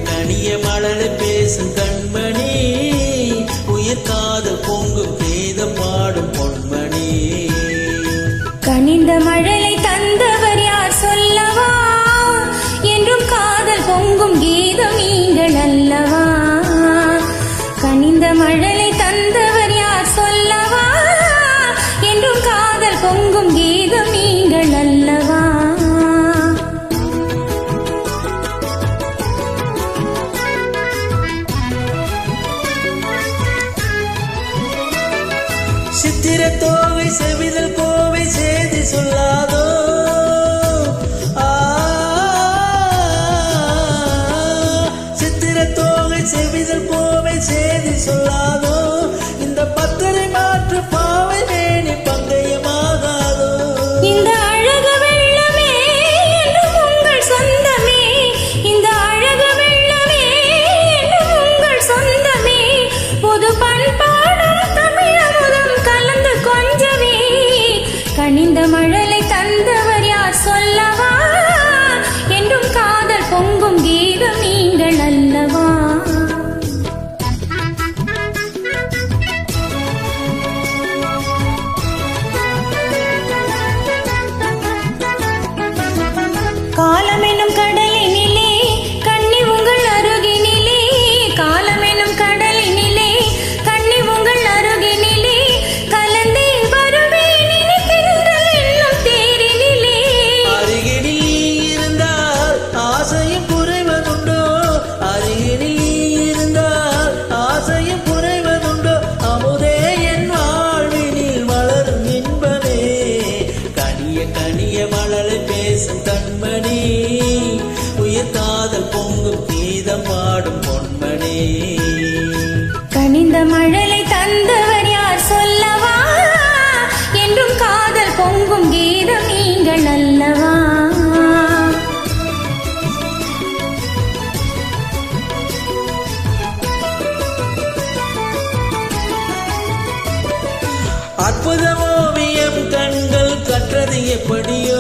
கனிய மழலை பேசும் கண்மணி உயிர் காதல் பொங்கும் கீதம் பாடும் பொன்மணி கனிந்த மழலை தந்தவர் யார் சொல்லவா என்றும் காதல் பொங்கும் கீதம் நீங்கள் அல்லவா கனிந்த மழலை தந்தவர் யார் சொல்லவா என்றும் காதல் பொங்கும் கீதம் நீங்கள் அல்லவா சித்திர தோவை செவிதல் கோவை செய்தி சொல்லாதோ சித்திர தோகை செவிதல் கோவை செய்தி சொல்லாதோ இந்த பத்தரை மாற்று பாவை வேணி பங்கையமாகாதோ இந்த அழகு வெள்ளமே என்றும் உங்கள் சொந்தமே இந்த அழகு வெள்ளமே என்றும் உங்கள் சொந்தமே புது பண்பாடும் தமிழமுதம் கலந்து கொஞ்சமே கனிந்த மழலை தந்தவர் யார் சொல்லவா என்றும் காதல் பொங்கும் கீதம் நீங்கள் அல்லவா காலமெனும் கடலினிலே கண்ணி உங்கள் அருகினிலே காலமெனும் கடலினிலே கண்ணி உங்கள் அருகினிலே கலந்தே வருவேன் நினைக்கின்றல் என்னும் தேரினிலே அருகினில் இருந்தால் ஆசையும் குறைவதுண்டோ அருகினில் இருந்தால் ஆசையும் குறைவதுண்டோ அமுதே என் வாழ்வினில் வளரும் இன்பமே கனிய மழலை பேசும் கண்மணி உயிர் காதல் பொங்கும் கீதம் பாடும் பொன்மணி கனிந்த மழலை தந்தவர் யார் சொல்லவா என்றும் காதல் பொங்கும் கீதம் நீங்கள் அல்லவா அற்புத ஓவியம் கண்கள் கற்றது எப்படியோ